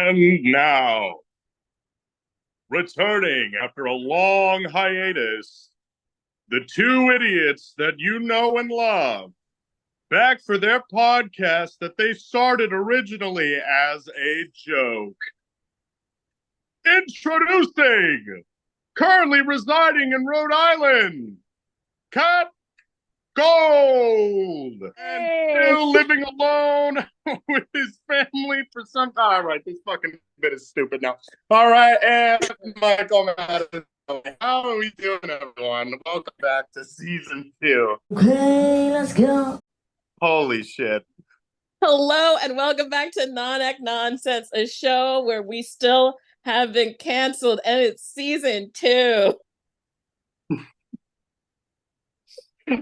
And now, returning after a long hiatus, the two idiots that you know and love, back for their podcast that they started originally as a joke. Introducing, currently residing in Rhode Island, Kat Gold, and still living alone with his family for some time. All right, this fucking bit is stupid now. All right, and Michael Madison. How are we doing, everyone? Welcome back to season 2. Okay, let's go. Holy shit. Hello and welcome back to Non-Ec Nonsense, a show where we still have been canceled, and it's season 2.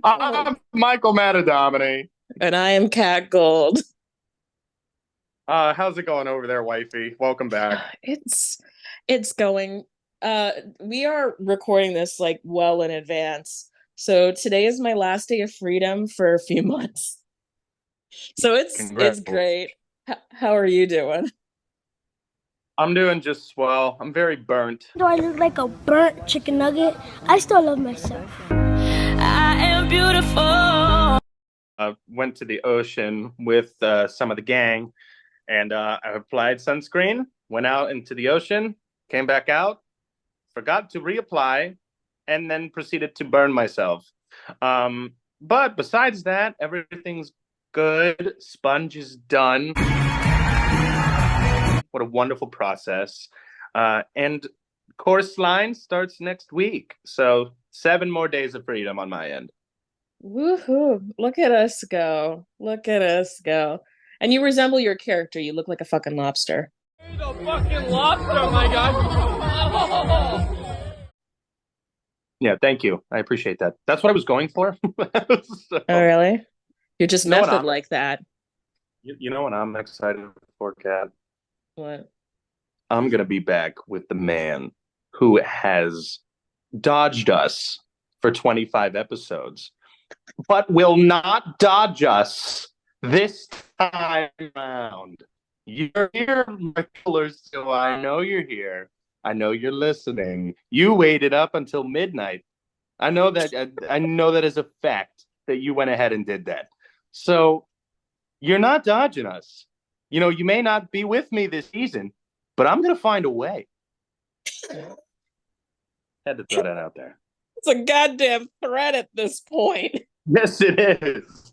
I'm Michael Materdomini. And I am Kat Gold. How's it going over there, wifey? Welcome back. It's going. We are recording this like well in advance. So today is my last day of freedom for a few months. So it's great. How are you doing? I'm doing just swell. I'm very burnt. Do I look like a burnt chicken nugget? I still love myself. I am beautiful. I went to the ocean with some of the gang, and I applied sunscreen, went out into the ocean, came back out, forgot to reapply, and then proceeded to burn myself. But besides that, everything's good. Sponge is done. What a wonderful process. And course line starts next week. So 7 more days of freedom on my end. Woohoo. Look at us go. Look at us go. And you resemble your character. You look like a fucking lobster. The fucking lobster, my God. Yeah, thank you. I appreciate that. That's what I was going for. Oh, really? You're just You know what method I'm- like that. You know what I'm excited for, Kat? What? I'm going to be back with the man who has dodged us for 25 episodes, but will not dodge us this time around. You're here, my killers, so I know you're here. I know you're listening. You waited up until midnight. I know that is a fact that you went ahead and did that. So you're not dodging us. You know, you may not be with me this season, but I'm going to find a way. Had to throw that out there. It's a goddamn threat at this point. Yes, it is.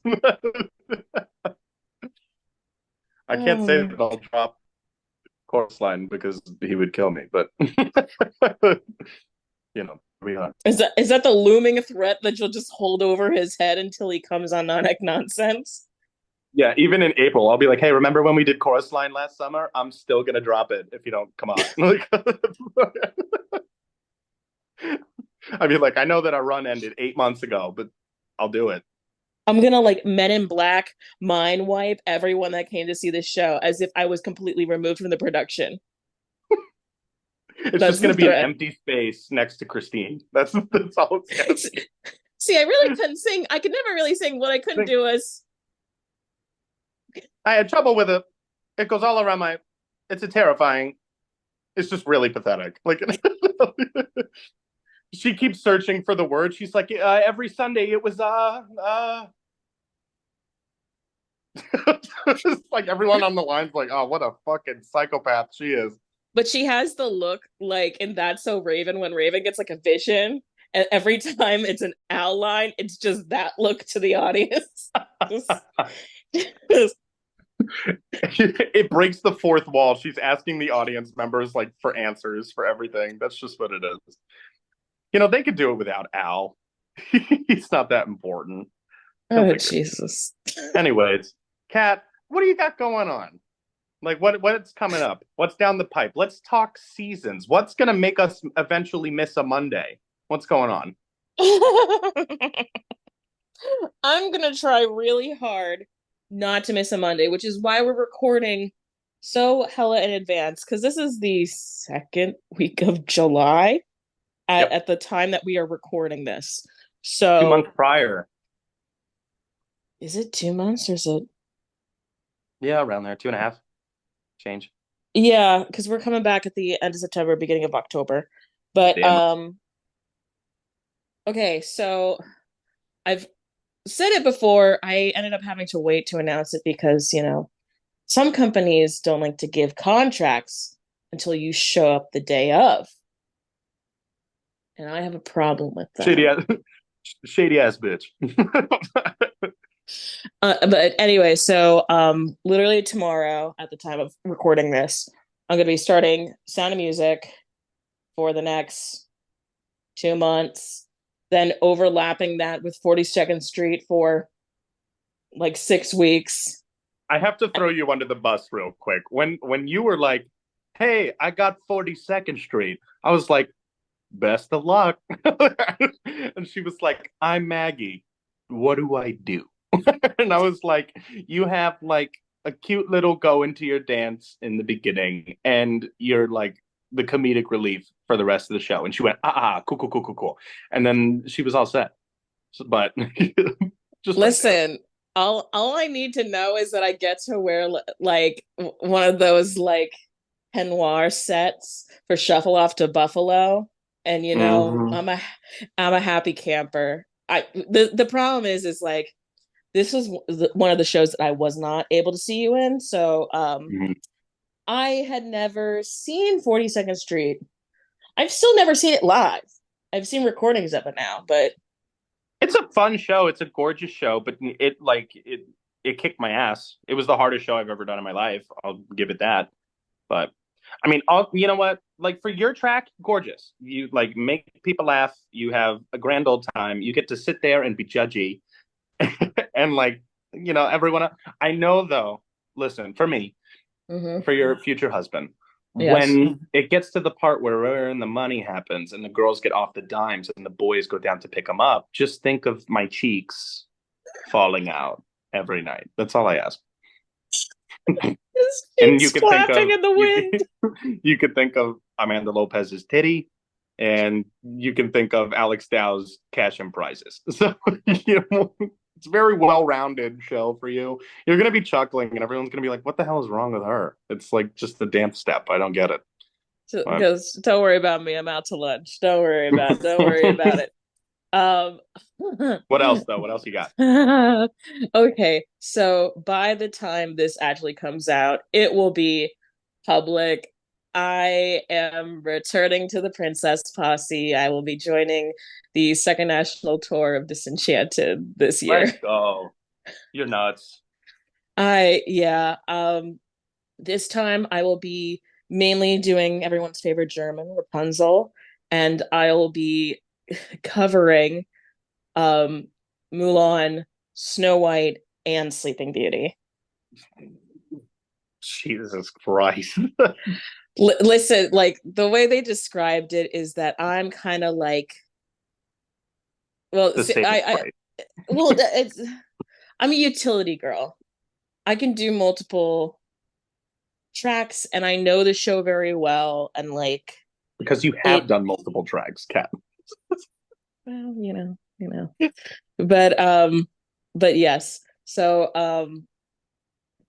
I can't say that I'll drop course line because he would kill me, but you know, we are. Is that the looming threat that you'll just hold over his head until he comes on Non-Ec Nonsense? Yeah, even in April, I'll be like, hey, remember when we did chorus line last summer? I'm still going to drop it if you don't come on. I mean, like, I know that our run ended 8 months ago, but I'll do it. I'm gonna like Men in Black mind wipe everyone that came to see this show as if I was completely removed from the production. It's just going to be an empty space next to Christine. That's all it's going to be. See, I really couldn't sing. I could never really sing. What I couldn't do is I had trouble with it. It goes all around my. It's terrifying. It's just really pathetic. Like she keeps searching for the word. She's like, every Sunday it was like everyone on the line's like, oh, what a fucking psychopath she is. But she has the look like in That's So Raven when Raven gets like a vision, and every time it's an owl line, it's just that look to the audience. It breaks the fourth wall. She's asking the audience members like for answers for everything. That's just what it is. You know, they could do it without Al. He's not that important. Oh, Jesus. Anyways, Kat, what do you got going on? Like, what's coming up? What's down the pipe? Let's talk seasons. What's going to make us eventually miss a Monday? What's going on? I'm going to try really hard not to miss a Monday, which is why we're recording so hella in advance, because this is the second week of July at the time that we are recording this. So 2 months prior. Is it 2 months or is it? Yeah, around there, 2.5. Change. Yeah, because we're coming back at the end of September, beginning of October. But Damn. okay, so I've said it before. I ended up having to wait to announce it because, some companies don't like to give contracts until you show up the day of. And I have a problem with Shady that. ass, shady ass bitch. But anyway, so literally tomorrow at the time of recording this, I'm going to be starting Sound of Music for the next 2 months, then overlapping that with 42nd Street for like 6 weeks. I have to throw you under the bus real quick. When you were like, "Hey, I got 42nd Street," I was like, "Best of luck." And she was like, "I'm Maggie. What do I do?" And I was like, "You have like a cute little go into your dance in the beginning, and you're like the comedic relief for the rest of the show." And she went, cool, cool, cool, cool, cool." And then she was all set. So, but just like that. Listen, all I need to know is that I get to wear like one of those like peignoir sets for Shuffle Off to Buffalo, and Mhm. I'm a happy camper. The problem is like this was one of the shows that I was not able to see you in, so Mhm. I had never seen 42nd Street. I've still never seen it live. I've seen recordings of it now, but It's a fun show. It's a gorgeous show, but it kicked my ass. It was the hardest show I've ever done in my life. I'll give it that. But I mean, you know what? Like for your track, gorgeous. You like make people laugh. You have a grand old time. You get to sit there and be judgy, and like everyone. I know though. Listen, for me, mhm. for your future husband, Yes. when it gets to the part where the money happens and the girls get off the dimes and the boys go down to pick them up, just think of my cheeks falling out every night. That's all I ask. His And you cheeks could think flapping of in the wind. you could think of Amanda Lopez's titty, and you can think of Alex Dow's cash and prizes. So it's a very well-rounded show for you. You're gonna be chuckling, and everyone's gonna be like, "What the hell is wrong with her?" It's like just the dance step. I don't get it. But Because don't worry about me, I'm out to lunch. Don't worry about it. Um what else though? What else you got? okay, so by the time this actually comes out, it will be public. I am returning to the Princess Posse. I will be joining the second national tour of Disenchanted this year. Let's go. You're nuts. Yeah, this time I will be mainly doing everyone's favorite German, Rapunzel, and I'll be covering um Mulan, Snow White, and Sleeping Beauty. Jesus Christ. Listen, like the way they described it is that I'm kind of like, well, The see, saving I grace. well, it's I'm a utility girl. I can do multiple tracks, and I know the show very well, and like Because you have it. done multiple tracks, Kat. Well, but yes. So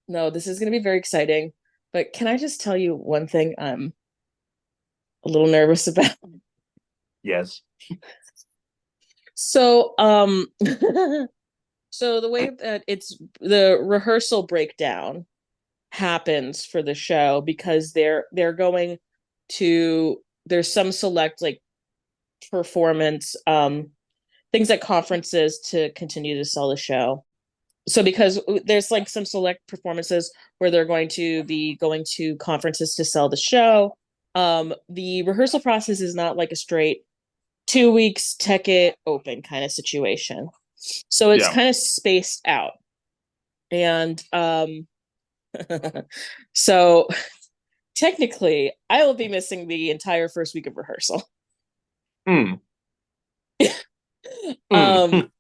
no, this is going to be very exciting. But can I just tell you one thing I'm a little nervous about? Yes. So so the way that it's the rehearsal breakdown happens for the show, because they're going to there's some select like performance things at conferences to continue to sell the show. So because there's like some select performances where they're going to be going to conferences to sell the show, the rehearsal process is not like a straight 2 weeks tech it open kind of situation. So it's Yeah. kind of spaced out. And so technically I will be missing the entire first week of rehearsal. Hmm. um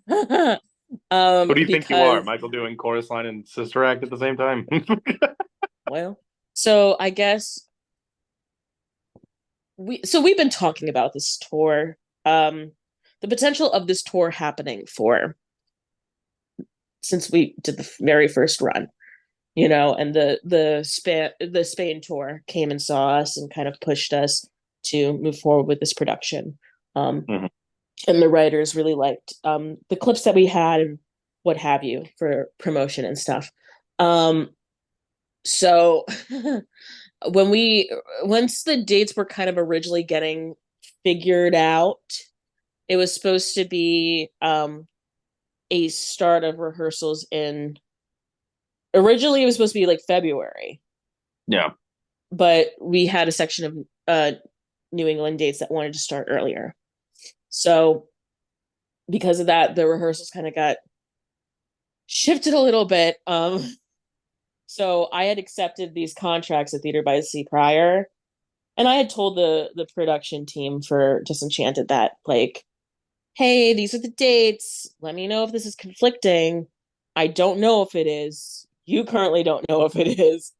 Hmm. Who do you think you are? because Michael doing chorus line and sister act at the same time? well, so I guess we've been talking about this tour, the potential of this tour happening for since we did the very first run. and the Spain tour came and saw us and kind of pushed us to move forward with this production. Mhm. And the writers really liked the clips that we had and what have you for promotion and stuff. So when we once the dates were kind of originally getting figured out, it was supposed to be a start of rehearsals in originally it was supposed to be like February, Yeah. but we had a section of New England dates that wanted to start earlier. So because of that, the rehearsals kind of got shifted a little bit. So I had accepted these contracts at Theater by the Sea prior, and I had told the production team for Disenchanted that like, hey, these are the dates. Let me know if this is conflicting. I don't know if it is. You currently don't know if it is.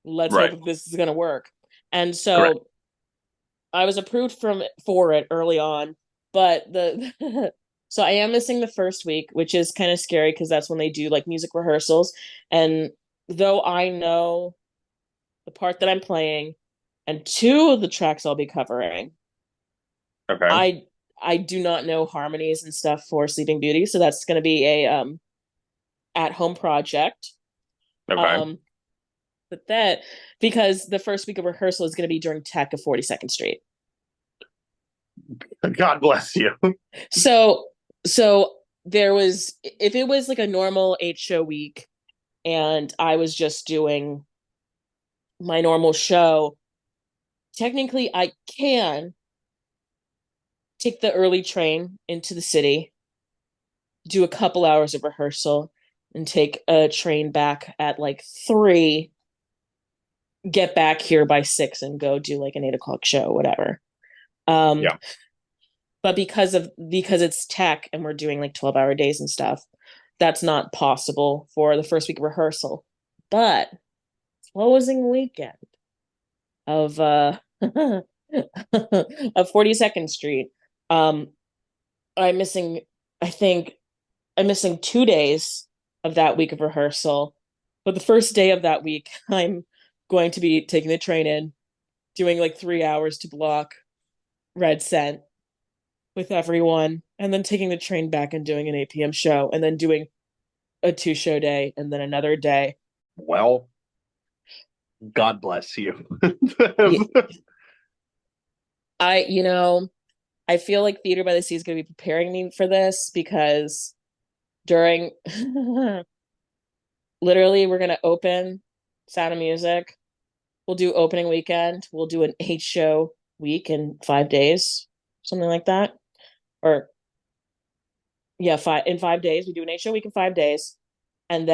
Let's hope Right. if this is going to work. And Correct. so I was approved for it early on, but the so I am missing the first week, which is kind of scary because that's when they do like music rehearsals. And though I know the part that I'm playing and two of the tracks I'll be covering, Okay. I do not know harmonies and stuff for Sleeping Beauty, so that's going to be a at home project. Okay. Um, but that because the first week of rehearsal is going to be during Tech of 42nd Street. God bless you. So so there was if it was like a normal 8 show week and I was just doing my normal show, technically I can take the early train into the city, do a couple hours of rehearsal, and take a train back at like 3, get back here by 6 and go do like an 8 o'clock show, whatever. Um, Yeah. but because it's tech and we're doing like 12-hour days and stuff, that's not possible for the first week of rehearsal. But closing weekend of of 42nd Street, um, I'm missing I think I'm missing 2 days of that week of rehearsal. But the first day of that week, I'm going to be taking the train in, doing like 3 hours to block Red Scent with everyone, and then taking the train back and doing an 8 p.m. show, and then doing a 2 show day, and then another day. Well, God bless you. Yeah, I feel like Theater by the Sea is going to be preparing me for this because during literally we're going to open Sound of Music. We'll do opening weekend. We'll do an 8 show week in 5 days, something like that. Or yeah, 5 days. We do an 8 show week in 5 days. And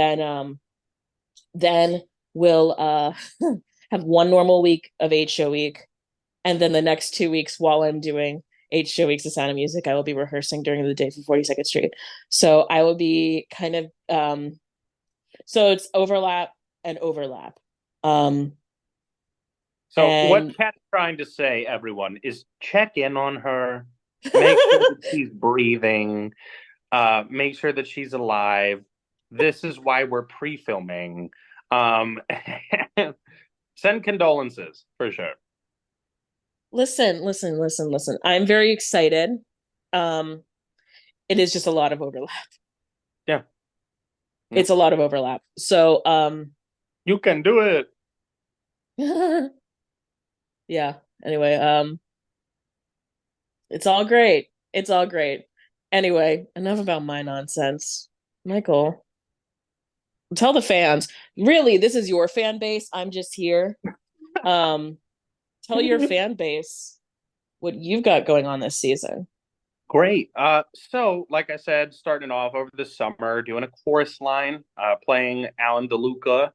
then we'll have one normal week of 8 show week. And then the next 2 weeks while I'm doing 8 show weeks of Sound of Music, I will be rehearsing during the day for 42nd Street. So I will be kind of so it's overlap and overlap. Um So what and Kat's trying to say, everyone, is check in on her, make sure that she's breathing, make sure that she's alive. This is why we're pre-filming. Um, send condolences for sure. listen. I'm very excited. Um it is just a lot of overlap. Yeah, yeah. It's a lot of overlap. So You can do it. yeah. Anyway, it's all great. It's all great. Anyway, enough about my nonsense. Michael, tell the fans. Really, this is your fan base. I'm just here. Um, tell your fan base what you've got going on this season. Great. So like I said, starting off over the summer, doing a chorus line, playing Alan DeLuca,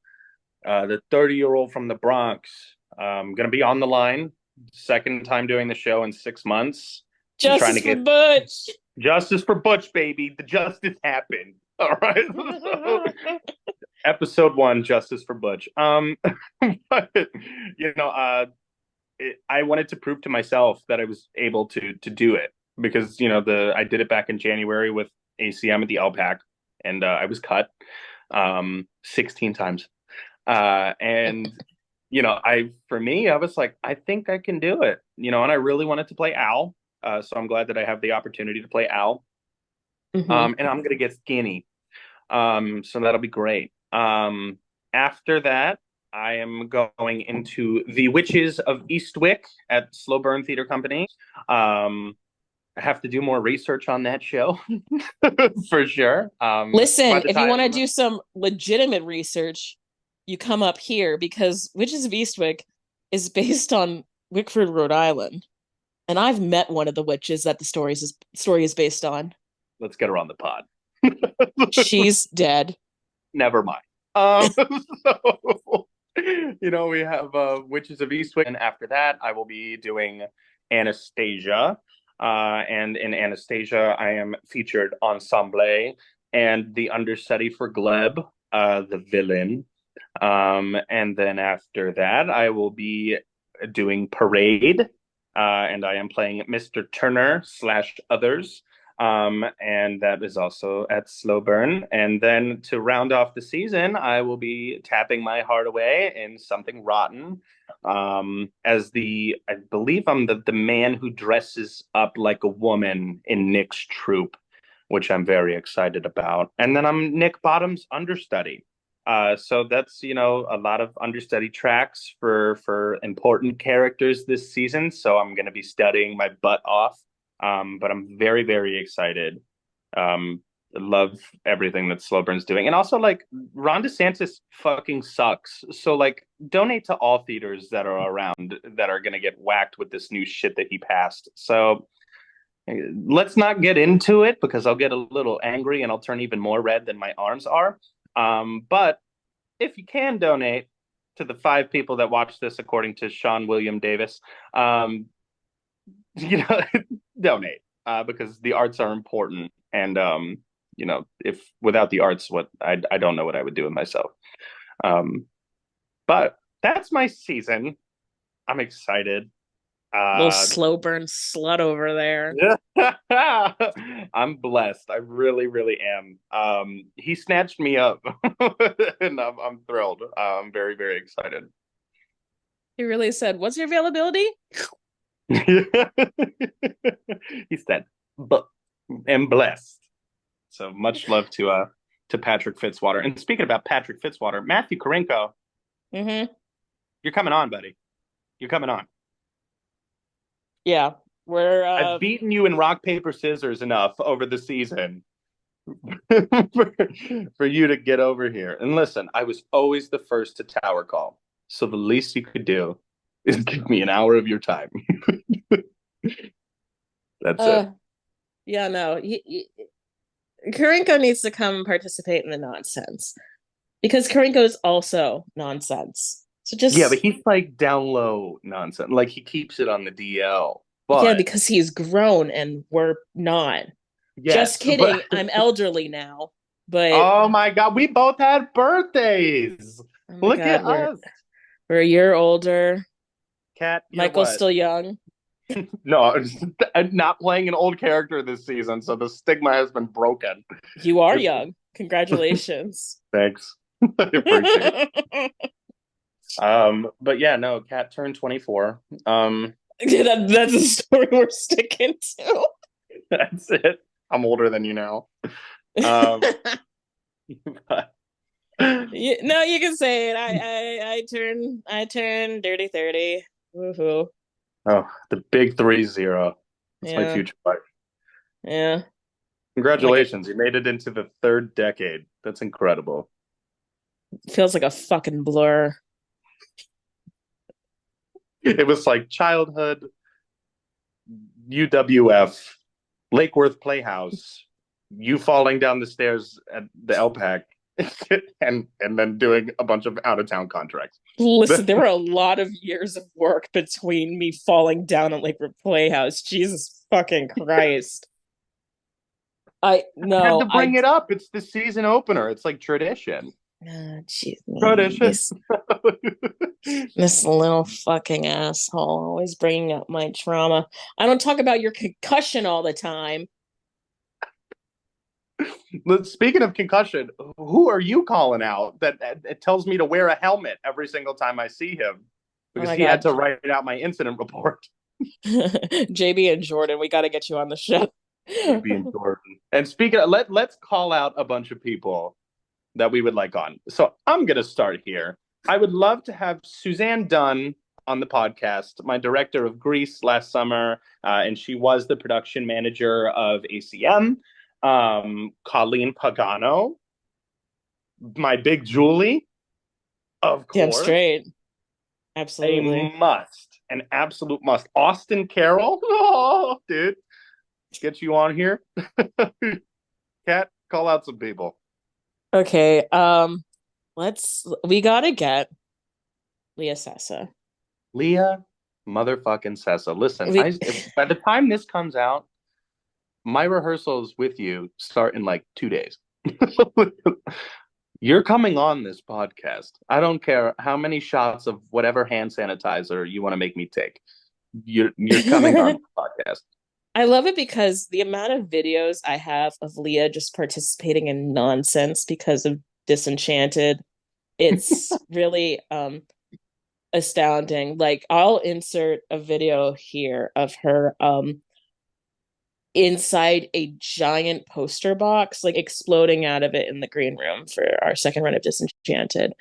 the 30-year-old from the Bronx. Gonna be on the line. Second time doing the show in 6 months. I'm trying Justice to for get Butch. justice for Butch, baby. The justice happened. All right. So, episode 1, justice for Butch. But you know, I wanted to prove to myself that I was able to do it because the I did it back in January with ACM at the LPAC, and I was cut 16 times. And for me, I was like, I think I can do it. And I really wanted to play Al. So I'm glad that I have the opportunity to play Al. Mhm. And I'm gonna get skinny. So that'll be great. After that, I am going into The Witches of Eastwick at Slow Burn Theater Company. I have to do more research on that show for sure. By Listen, the if you want to time, do some legitimate research, you come up here because Witches of Eastwick is based on Wickford, Rhode Island, and I've met one of the witches that the story is based on. let's get her on the pod. She's dead. Never mind. So, we have Witches of Eastwick, and after that, I will be doing Anastasia. And in Anastasia, I am featured ensemble and the understudy for Gleb, the villain. And then after that, I will be doing Parade, and I am playing Mr. Turner slash others. And that is also at Slow Burn. And then to round off the season, I will be tapping my heart away in Something Rotten. I believe I'm the man who dresses up like a woman in Nick's troupe, which I'm very excited about. And then I'm Nick Bottom's understudy. So that's, a lot of understudy tracks for important characters this season. So I'm going to be studying my butt off. But I'm very, very excited. Love everything that Slowburn's doing. And also, like, Ron DeSantis fucking sucks. So, like, donate to all theaters that are around that are going to get whacked with this new shit that he passed. So, let's not get into it because I'll get a little angry and I'll turn even more red than my arms are. But if you can donate to the 5 people that watch this, according to Sean William Davis, you know, donate because the arts are important. And, if without the arts, I don't know what I would do with myself. But that's my season. I'm excited. Little slow burn slut over there. I'm blessed. I really, really am. He snatched me up, and I'm thrilled. I'm very, very excited. He really said, "What's your availability?" He said, "But am blessed." So much love to Patrick Fitzwater. And speaking about Patrick Fitzwater, Matthew Karenko, Mm-hmm. you're coming on, buddy. You're coming on. Yeah, we're I've beaten you in rock paper scissors enough over the season for, for you to get over here. And listen, I was always the first to tower call, so the least you could do is give me an hour of your time. That's it. Yeah, no. Karinko needs to come participate in the nonsense because Karinko is also nonsense. So Yeah, but just he's like down low nonsense. Like he keeps it on the DL. yeah, But because he's grown and we're not. Just yes, kidding. but I'm elderly now, but oh my God, we both had birthdays. oh my Look God, at we're us. we're a year older. Cat, you're Michael's what? still young. No, I'm not playing an old character this season, so the stigma has been broken. You are young. Congratulations. Thanks. I appreciate it. But yeah, no, Cat turned 24. That's a story we're sticking to. That's it. I'm older than you now. But No, you can say it. I turned dirty 30. Woohoo. oh, the big 3-0. It's my Yeah. future life. Yeah. Congratulations, you made it into the 3rd decade. That's incredible. Feels like a fucking blur. It was like childhood, UWF, Lake Worth Playhouse, you falling down the stairs at the LPAC, and then doing a bunch of out of town contracts. Listen, there were a lot of years of work between me falling down at Lakewood Playhouse. Jesus fucking Christ. I had to bring it up. It's the season opener. It's like tradition. Jeez, Tradition. this little fucking asshole always bringing up my trauma. I don't talk about your concussion all the time. Speaking of concussion, who are you calling out that it tells me to wear a helmet every single time I see him? Oh Because my he had God. to write out my incident report. JB and Jordan, we got to get you on the show. JB and Jordan. And speaking of, let's call out a bunch of people that we would like on. So I'm going to start here. I would love to have Suzanne Dunn on the podcast, my director of Grease last summer, and she was the production manager of ACM. Colleen Pagano, my big Julie, of Damn course, straight. a Absolutely. must, an absolute must. Austin Carroll, oh, dude, get you on here. Cat, call out some people. Okay, we gotta get Leah Sessa. Leah motherfucking Sessa. Listen, We by the time this comes out, my rehearsals with you start in like 2 days. You're coming on this podcast. I don't care how many shots of whatever hand sanitizer you want to make me take. You're coming on the podcast. I love it because the amount of videos I have of Leah just participating in nonsense because of Disenchanted, it's really astounding. Like I'll insert a video here of her inside a giant poster box, like exploding out of it in the green room for our second run of Disenchanted.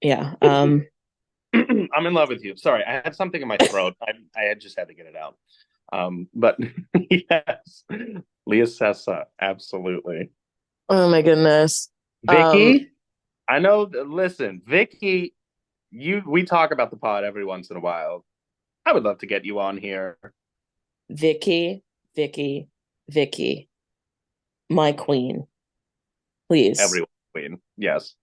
Yeah. I'm in love with you. Sorry, I had something in my throat. I had just had to get it out. But yes, Leah Sessa, absolutely. Oh my goodness. Um, Vicky, I know. Listen, Vicky, we talk about the pod every once in a while. I would love to get you on here. Vicky, Vicky, Vicky, my queen. Please, Everyone, queen. Yes.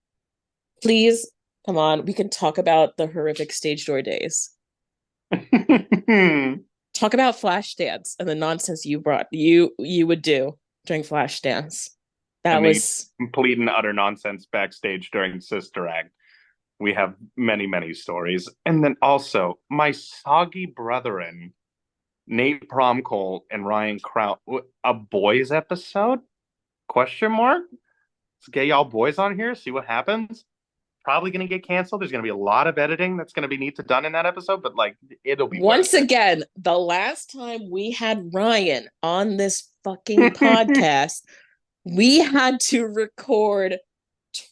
please, come on. We can talk about the horrific stage door days. Talk about Flashdance and the nonsense you would do during Flashdance. That And the was complete and utter nonsense backstage during Sister Act. We have many, many stories. And then also my soggy brethren, Nate Promcole and Ryan Kraut, a boys episode? Question mark? Let's get y'all boys on here, see what happens. Probably going to get canceled. There's going to be a lot of editing that's going to be need to done in that episode, but like it'll be once worth again the last time we had Ryan on this fucking podcast, we had to record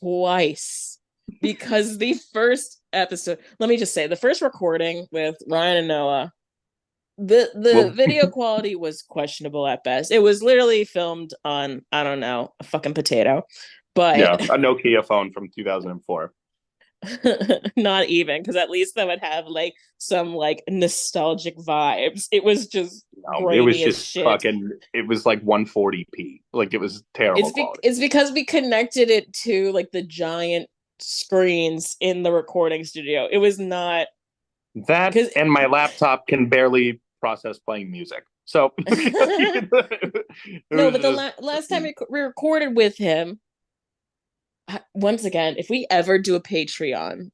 twice because the first episode, let me just say, the first recording with Ryan and Noah, the well, video quality was questionable at best. It was literally filmed on, I don't know, a fucking potato. yeah, But a Nokia phone from 2004. not even, because at least that would have like some like nostalgic vibes. It was just It was grainy as just shit. fucking. It was like 140p. Like it was terrible quality. It's because we connected it to like the giant screens in the recording studio. It was not That because and my laptop can barely process playing music. So it no, was but the just last time we recorded with him, once again, if we ever do a Patreon,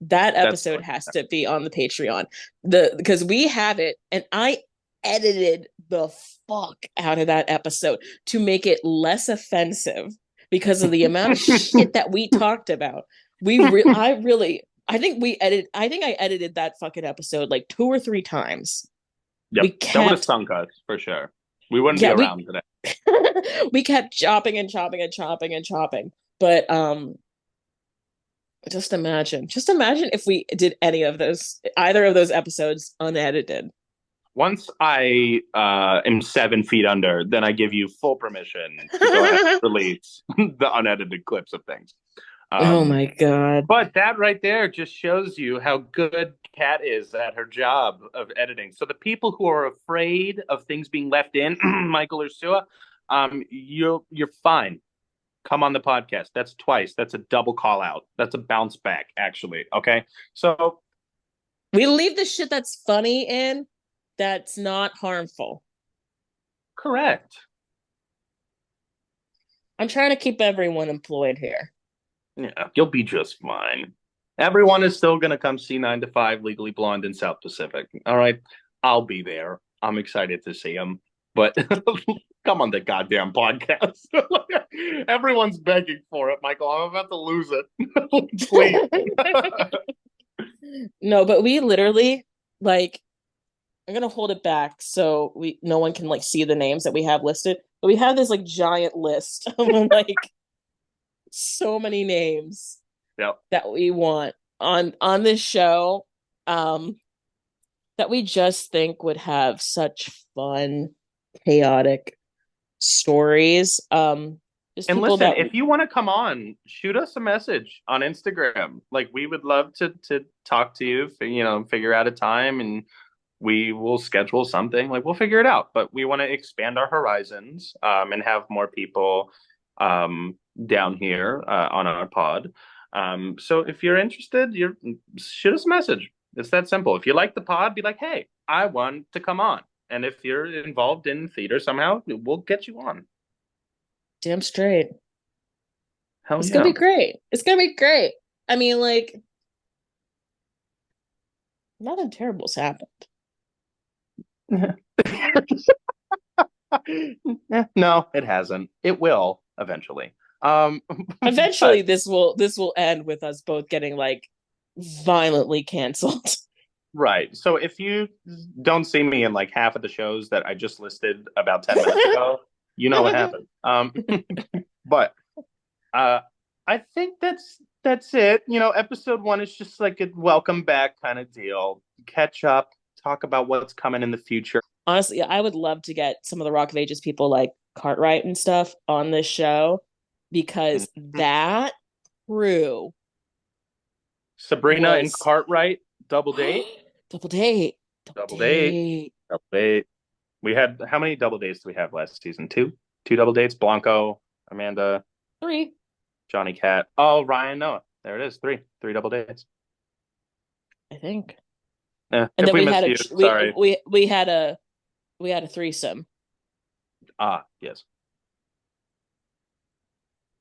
that that's episode has to be on the Patreon. Because we have it, and I edited the fuck out of that episode to make it less offensive because of the amount of shit that we talked about. I think I edited that fucking episode like 2 or 3 times. yep. We That would have kept sunk us for sure. We wouldn't be yeah, around today. we kept chopping and chopping and chopping and chopping. But just imagine if we did any of those, either of those episodes unedited. Once I am 7 feet under, then I give you full permission to go ahead and release the unedited clips of things. Oh my God. But that right there just shows you how good Kat is at her job of editing. So the people who are afraid of things being left in, Michael or Sua, you're fine. Come on the podcast. That's twice. That's a double call out. That's a bounce back, actually. Okay. So We leave the shit that's funny in, that's not harmful. correct. I'm trying to keep everyone employed here. Yeah, you'll be just fine. Everyone is still gonna come see 9 to 5 Legally Blonde in South Pacific. All right. I'll be there. I'm excited to see them. but come on the goddamn podcast. Everyone's begging for it, Michael. I'm about to lose it. Please. No, but we literally like I'm gonna hold it back so no one can like see the names that we have listed. But we have this like giant list of like so many names that we want on this show that we just think would have such fun, chaotic stories. Just And people listen, that if you want to come on, shoot us a message on Instagram. Like we would love to talk to you, figure out a time and we will schedule something. Like we'll figure it out. But we want to expand our horizons and have more people down here on our pod. So if you're interested, shoot us a message. It's that simple. If you like the pod, be like, hey, I want to come on. And if you're involved in theater somehow, we'll get you on. damn straight. Hell It's yeah. gonna be great. It's gonna be great. I mean, like, nothing terrible's happened. No, it hasn't. It will eventually. Eventually, this will end with us both getting like violently canceled. Right. So if you don't see me in like half of the shows that I just listed about 10 minutes ago, you know what happened. But I think that's it. Episode 1 is just like a welcome back kind of deal. Catch up, talk about what's coming in the future. Honestly, I would love to get some of the Rock of Ages people like Cartwright and stuff on this show because that crew Sabrina and Cartwright, double date. Double date. Double date. We had how many double dates do we have last season? Two double dates. Blanco, Amanda, 3. Johnny Cat. Oh, Ryan Noah. There it is. Three double dates. I think. Yeah. And if then we missed you, sorry. We had a threesome. Yes.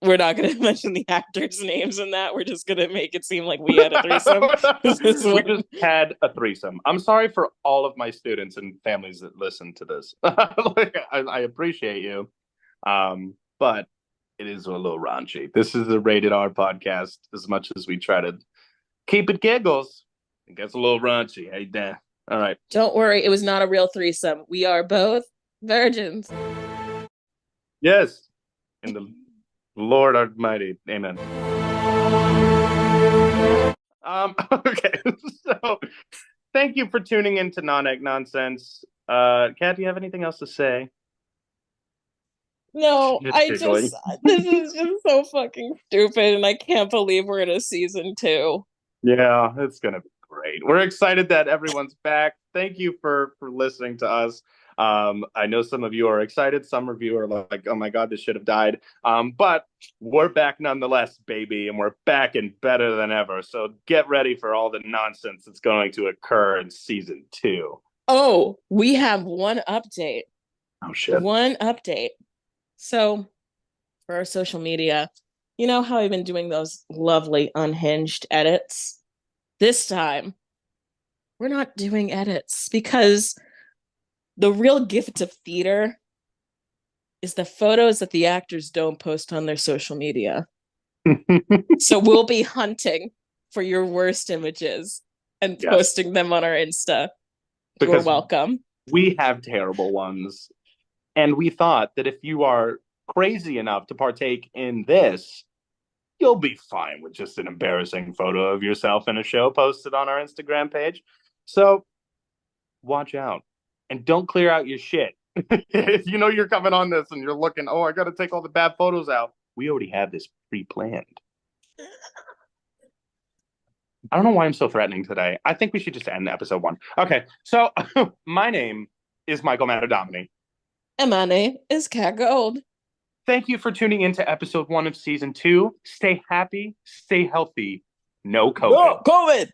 We're not going to mention the actors' names in that. We're just going to make it seem like we had a threesome. We just had a threesome. I'm sorry for all of my students and families that listen to this. I appreciate you, but it is a little raunchy. This is a rated R podcast. As much as we try to keep it giggles, it gets a little raunchy. Hey, Dan. All right. Don't worry. It was not a real threesome. We are both virgins. Yes. In the Lord Almighty. Amen. Okay. So thank you for tuning in to Non-Egg Nonsense. Kat, do you have anything else to say? No, this is just so fucking stupid and I can't believe we're in a season 2. Yeah, it's gonna be great. We're excited that everyone's back. Thank you for listening to us. I know some of you are excited. Some of you are like, oh my God, this should have died. But we're back nonetheless, baby, and we're back and better than ever. So get ready for all the nonsense that's going to occur in season 2. Oh, we have one update. Oh, shit. One update. So for our social media, you know how I've been doing those lovely unhinged edits? This time, we're not doing edits because the real gift of theater is the photos that the actors don't post on their social media. So we'll be hunting for your worst images and posting them on our Insta. You're welcome. We have terrible ones. And we thought that if you are crazy enough to partake in this, you'll be fine with just an embarrassing photo of yourself in a show posted on our Instagram page. So watch out. And don't clear out your shit. If you know you're coming on this and you're looking, I got to take all the bad photos out. We already have this pre-planned. I don't know why I'm so threatening today. I think we should just end episode 1. Okay, so my name is Michael Materdomini. And my name is Kat Gold. Thank you for tuning into episode 1 of season 2. Stay happy, stay healthy. No COVID. No COVID.